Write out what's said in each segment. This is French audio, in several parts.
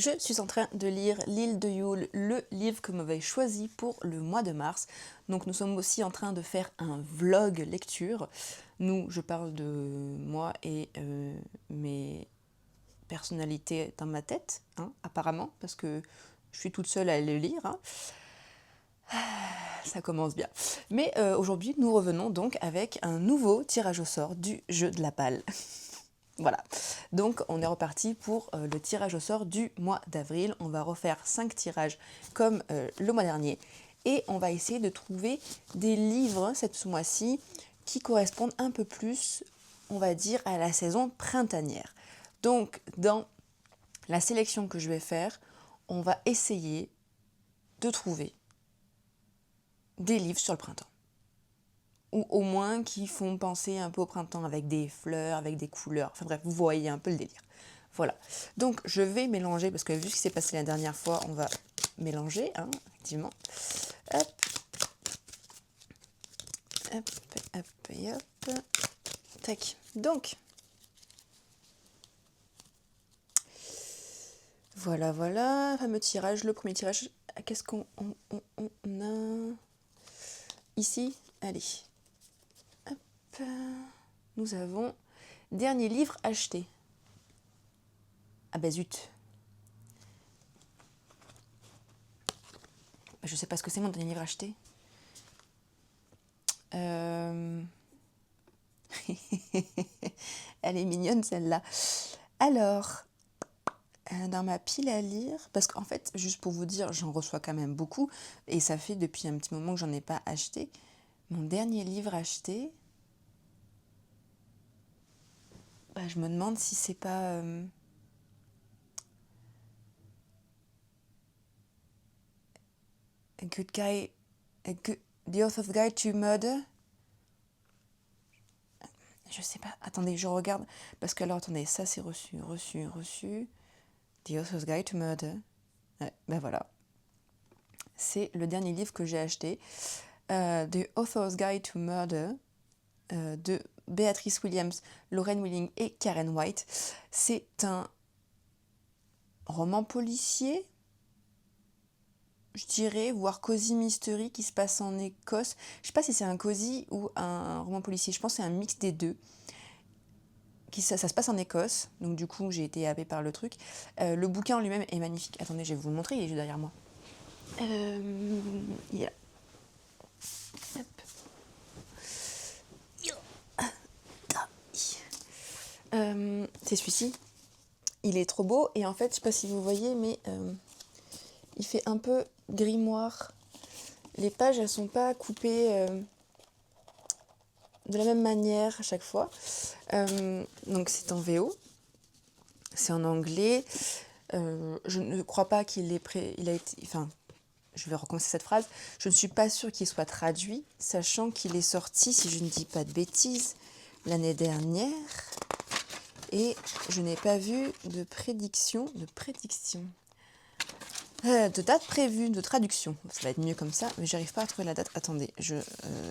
Je suis en train de lire L'île de Yule, le livre que m'avait choisi pour le mois de mars. Donc nous sommes aussi en train de faire un vlog lecture. Nous, je parle de moi et mes personnalités dans ma tête, hein, apparemment, parce que je suis toute seule à le lire. Hein. Ça commence bien. Mais aujourd'hui, nous revenons donc avec un nouveau tirage au sort du jeu de la balle. Voilà, donc on est reparti pour le tirage au sort du mois d'avril. On va refaire 5 tirages comme le mois dernier. Et on va essayer de trouver des livres cette mois-ci qui correspondent un peu plus, on va dire, à la saison printanière. Donc dans la sélection que je vais faire, on va essayer de trouver des livres sur le printemps. Ou au moins qui font penser un peu au printemps avec des fleurs, avec des couleurs. Enfin bref, vous voyez un peu le délire. Voilà. Donc je vais mélanger, parce que vu ce qui s'est passé la dernière fois, on va mélanger, hein, effectivement. Hop. Hop, hop, et hop. Tac. Donc. Voilà, voilà. Fameux tirage. Le premier tirage. Qu'est-ce qu'on a ici? Allez. Hop. Nous avons dernier livre acheté. Ah bah zut. Je sais pas ce que c'est mon dernier livre acheté. Elle est mignonne celle-là. Alors, dans ma pile à lire, parce qu'en fait, juste pour vous dire, j'en reçois quand même beaucoup, et ça fait depuis un petit moment que j'en ai pas acheté. Mon dernier livre acheté, bah, je me demande si c'est pas... The Author's Guide to Murder. Je sais pas, attendez, je regarde, parce que alors, attendez, ça c'est reçu. The Author's Guide to Murder. Ouais, ben voilà. C'est le dernier livre que j'ai acheté. The Author's Guide to Murder de Beatrice Williams, Lorraine Willing et Karen White. C'est un roman policier, je dirais, voire cosy mystery qui se passe en Écosse. Je sais pas si c'est un cosy ou un roman policier, je pense que c'est un mix des deux. Ça se passe en Écosse, donc du coup j'ai été happée par le truc. Le bouquin en lui-même est magnifique. Attendez, je vais vous le montrer, il est juste derrière moi. Il est là. Hop. C'est celui-ci. Il est trop beau et en fait, je sais pas si vous voyez, mais il fait un peu grimoire. Les pages, elles sont pas coupées de la même manière à chaque fois. Donc c'est en VO, c'est en anglais. Je ne crois pas qu'il ait enfin, je vais recommencer cette phrase. Je ne suis pas sûre qu'il soit traduit, sachant qu'il est sorti, si je ne dis pas de bêtises, l'année dernière. Et je n'ai pas vu de date prévue de traduction. Ça va être mieux comme ça, mais j'arrive pas à trouver la date. Attendez,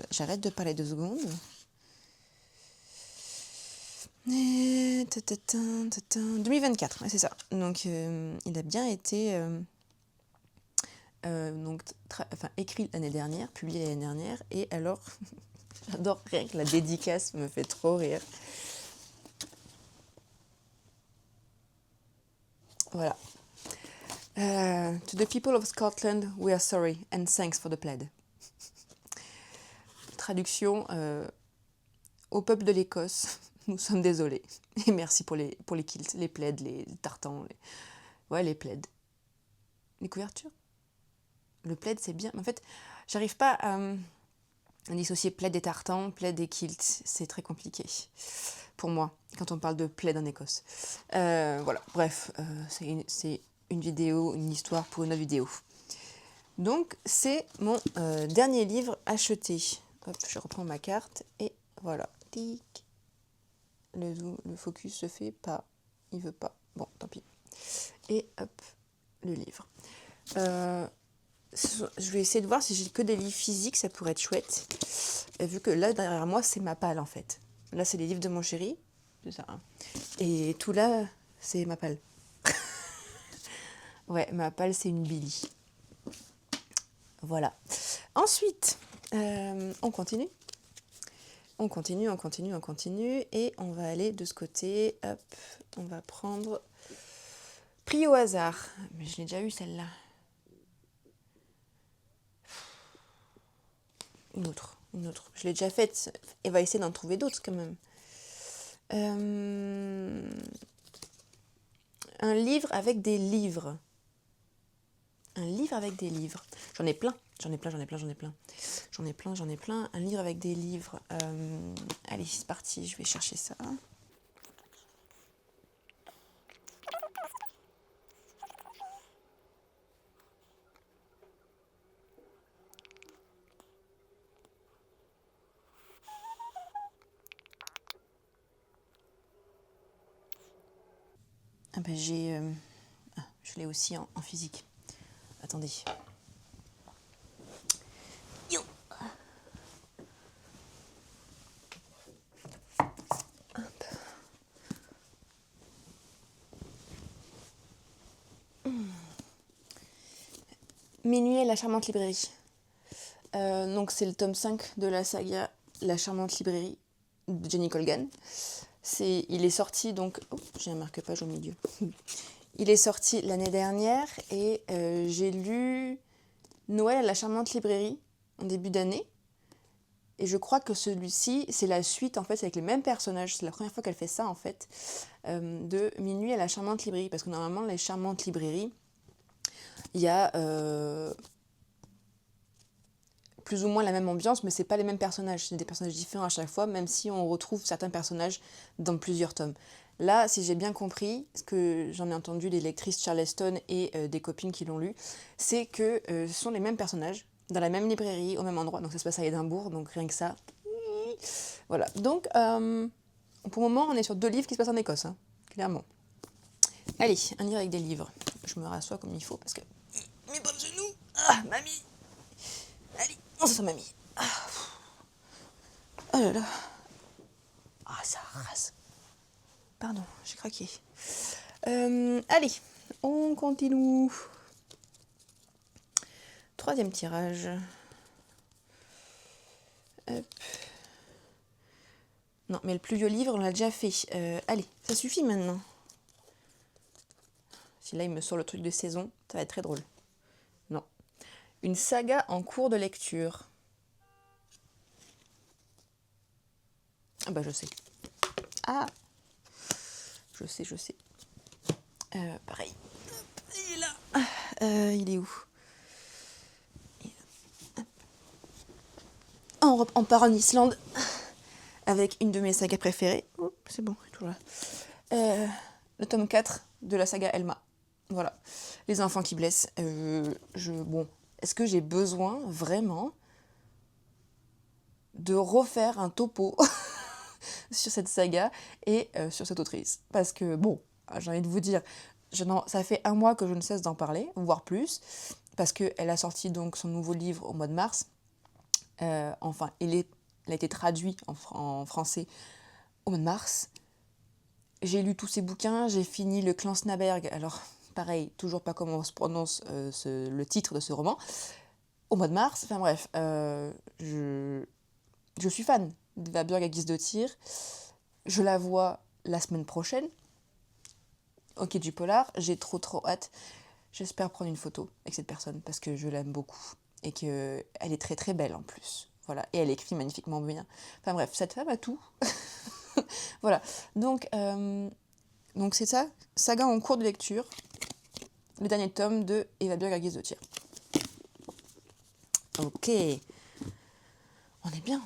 j'arrête de parler 2 secondes. 2024, c'est ça. Donc il a bien été écrit l'année dernière, publié l'année dernière. Et alors, j'adore rien que la dédicace me fait trop rire. Voilà. To the people of Scotland, we are sorry and thanks for the plaid. Traduction au peuple de l'Écosse, nous sommes désolés. Et merci pour les kilts, les plaids, les tartans. Les plaids. Les couvertures. Le plaid, c'est bien. En fait, j'arrive pas à dissocier plaid et tartan, plaid et kilt. C'est très compliqué pour moi quand on parle de plaid en Écosse. Voilà, bref, c'est une vidéo, une histoire pour une autre vidéo. Donc, c'est mon dernier livre acheté. Hop, je reprends ma carte et voilà. Tic. Le focus se fait pas. Il veut pas. Bon, tant pis. Et hop, le livre. Je vais essayer de voir si j'ai que des livres physiques, ça pourrait être chouette. Et vu que là, derrière moi, c'est ma palle en fait. Là, c'est les livres de mon chéri. C'est ça. Hein. Et tout là, c'est ma palle. Ouais, ma palle, c'est une Billy. Voilà. Ensuite, on continue. On continue, on continue, on continue. Et on va aller de ce côté. Hop, on va prendre... Prix au hasard. Mais je l'ai déjà eu celle-là. Une autre, une autre. Je l'ai déjà faite. Et va essayer d'en trouver d'autres quand même. Un livre avec des livres. Un livre avec des livres. J'en ai plein. J'en ai plein. Un livre avec des livres. Allez, c'est parti. Je vais chercher ça. Ah ben j'ai... je l'ai aussi en physique. Attendez. Hop. Minuit à la charmante librairie. Donc c'est le tome 5 de la saga La charmante librairie de Jenny Colgan. Il est sorti donc... Oh, j'ai un marque-page au milieu. Il est sorti l'année dernière et j'ai lu Noël à la charmante librairie en début d'année. Et je crois que celui-ci, c'est la suite, en fait, c'est avec les mêmes personnages. C'est la première fois qu'elle fait ça, en fait, de Minuit à la charmante librairie. Parce que normalement, les charmantes librairies, il y a plus ou moins la même ambiance, mais c'est pas les mêmes personnages. C'est des personnages différents à chaque fois, même si on retrouve certains personnages dans plusieurs tomes. Là, si j'ai bien compris, ce que j'en ai entendu des lectrices Charleston et des copines qui l'ont lu, c'est que ce sont les mêmes personnages, dans la même librairie, au même endroit. Donc ça se passe à Édimbourg, donc rien que ça. Voilà. Donc, pour le moment, on est sur 2 livres qui se passent en Écosse, hein, clairement. Allez, un livre avec des livres. Je me rassois comme il faut parce que... Mes pauvres genoux. Ah, mamie. Allez, on se sent mamie. Ah. Oh là là. Ah, ça rase. Pardon, j'ai craqué. Allez, on continue. 3e tirage. Hop. Non, mais le plus vieux livre, on l'a déjà fait. Allez, ça suffit maintenant. Si là, il me sort le truc de saison, ça va être très drôle. Non. Une saga en cours de lecture. Ah bah, je sais. Ah, je sais. Pareil. Il est là. Il est où? On part en Islande avec une de mes sagas préférées. Oh, c'est bon, il est toujours là. Le tome 4 de la saga Elma. Voilà. Les enfants qui blessent. Bon, est-ce que j'ai besoin vraiment de refaire un topo sur cette saga et sur cette autrice? Parce que, bon, j'ai envie de vous dire, ça fait 1 mois que je ne cesse d'en parler, voire plus, parce qu'elle a sorti donc son nouveau livre au mois de mars. Enfin, il a été traduit en français au mois de mars. J'ai lu tous ses bouquins, j'ai fini Le Clan Snaberg, alors pareil, toujours pas comment on se prononce le titre de ce roman, au mois de mars. Enfin bref, je suis fan d'Eva Björk à Gísdóttir. Je la vois la semaine prochaine au Quai du Polar. J'ai trop hâte. J'espère prendre une photo avec cette personne parce que je l'aime beaucoup et qu'elle est très très belle en plus. Voilà. Et elle écrit magnifiquement bien. Enfin bref, cette femme a tout. Voilà. Donc c'est ça, saga en cours de lecture, le dernier tome de Eva Björk à Gísdóttir. Ok. On est bien.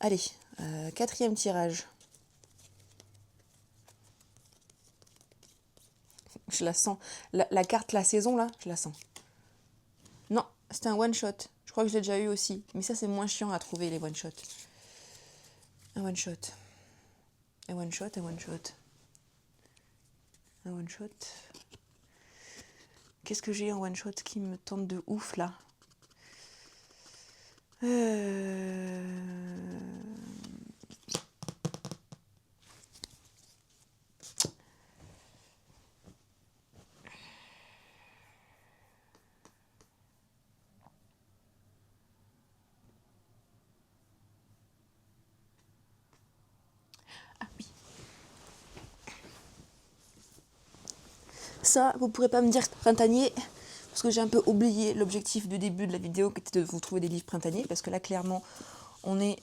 Allez, 4e tirage. Je la sens. La carte, la saison, là, je la sens. Non, c'était un one-shot. Je crois que je l'ai déjà eu aussi. Mais ça, c'est moins chiant à trouver, les one-shots. Un one-shot. Qu'est-ce que j'ai en one-shot qui me tente de ouf, là? Ça, vous pourrez pas me dire printanier, parce que j'ai un peu oublié l'objectif du début de la vidéo, qui était de vous trouver des livres printaniers, parce que là, clairement, on est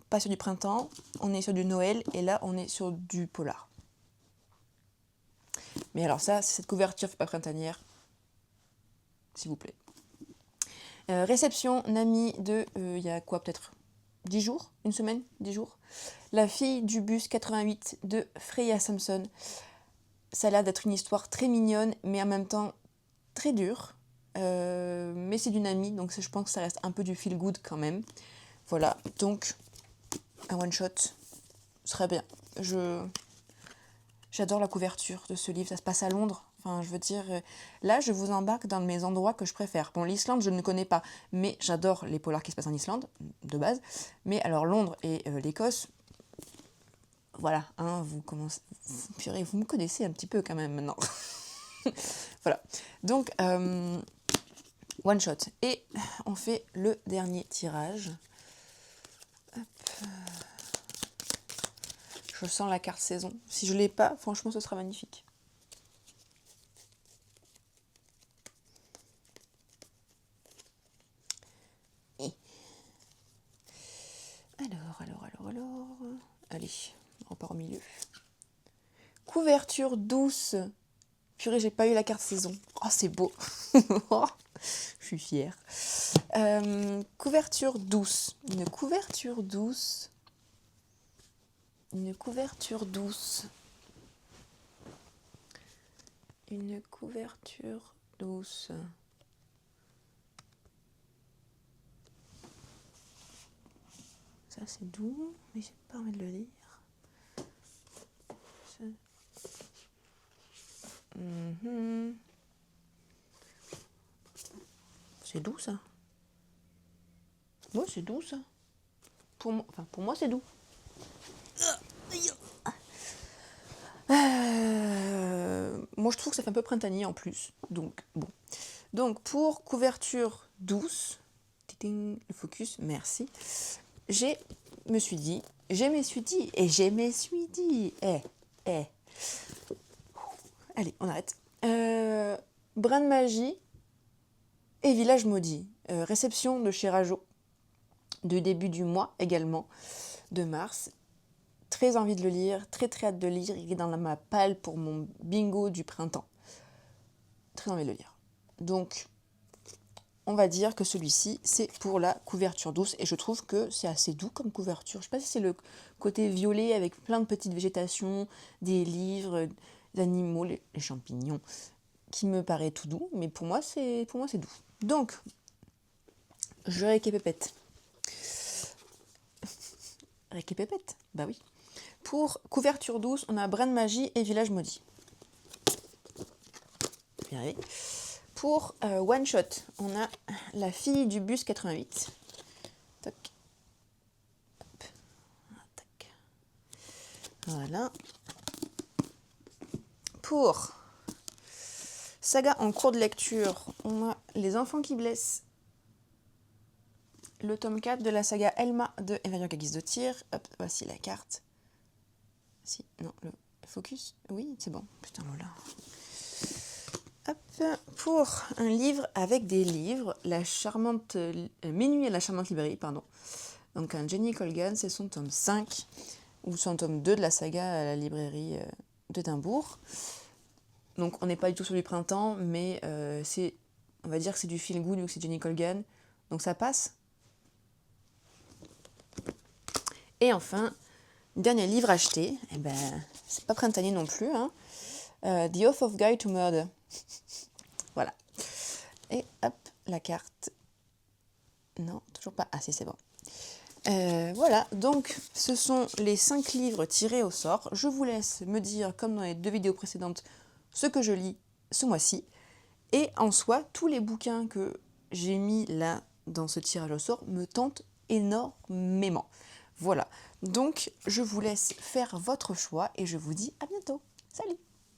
pas sur du printemps, on est sur du Noël, et là, on est sur du polar. Mais alors ça, cette couverture fait pas printanière, s'il vous plaît. Réception, Nami de, il y a quoi, peut-être 10 jours, une semaine, 10 jours. La fille du bus 88 de Freya Samson. Ça a l'air d'être une histoire très mignonne, mais en même temps très dure. Mais c'est d'une amie, donc je pense que ça reste un peu du feel good quand même. Voilà, donc un one shot serait bien. J'adore la couverture de ce livre, ça se passe à Londres. Enfin, je veux dire, là, je vous embarque dans mes endroits que je préfère. Bon, l'Islande, je ne connais pas, mais j'adore les polars qui se passent en Islande, de base. Mais alors, Londres et l'Écosse, voilà, hein, purée, vous me connaissez un petit peu quand même maintenant. Voilà, donc, one shot. Et on fait le dernier tirage. Hop. Je sens la carte saison. Si je ne l'ai pas, franchement, ce sera magnifique. Alors. Allez, on repart au milieu. Couverture douce. Purée, j'ai pas eu la carte saison. Oh, c'est beau. Je suis fière. Couverture douce. Une couverture douce. Une couverture douce. Une couverture douce. Ça, c'est doux, mais j'ai pas envie de le lire. C'est doux, ça. Ouais, c'est doux, ça. Pour moi, c'est doux. Moi, je trouve que ça fait un peu printanier en plus. Donc, bon. Donc, pour couverture douce, le focus, merci. Je me suis dit, allez, on arrête. Brin de magie et Village maudit. Réception de chez Rajo, du début du mois également, de mars. Très envie de le lire, très hâte de lire. Il est dans ma palle pour mon bingo du printemps. Très envie de le lire. Donc, on va dire que celui-ci, c'est pour la couverture douce. Et je trouve que c'est assez doux comme couverture. Je ne sais pas si c'est le côté violet avec plein de petites végétations, des livres, des animaux, les champignons, qui me paraît tout doux. Mais pour moi, c'est doux. Donc, je récapépète. Récapépète, bah oui. Pour couverture douce, on a Brin de magie et Village maudit. Bien allez. Pour one shot, on a la fille du bus 88. Tac. Hop. Tac. Voilà. Pour saga en cours de lecture, on a Les enfants qui blessent. Le tome 4 de la saga Elma de Emmanuel Gagis de Tir. Hop, voici la carte. Si, non, le focus. Oui, c'est bon. Putain, Lola. Hop, pour un livre avec des livres, la charmante Minuit à la charmante librairie, pardon. Donc un Jenny Colgan, c'est son tome 5 ou son tome 2 de la saga à la librairie d'Édimbourg. Donc on n'est pas du tout sur du printemps, mais on va dire que c'est du feel good vu que c'est Jenny Colgan. Donc ça passe. Et enfin, dernier livre acheté, eh ben, c'est pas printanier non plus, hein. The Oath of Guide to Murder. Voilà. Et hop, la carte. Non, toujours pas. Ah si, c'est bon. Voilà, donc ce sont les 5 livres tirés au sort. Je vous laisse me dire, comme dans les 2 vidéos précédentes, ce que je lis ce mois-ci. Et en soi, tous les bouquins que j'ai mis là dans ce tirage au sort me tentent énormément. Voilà, donc je vous laisse faire votre choix et je vous dis à bientôt. Salut!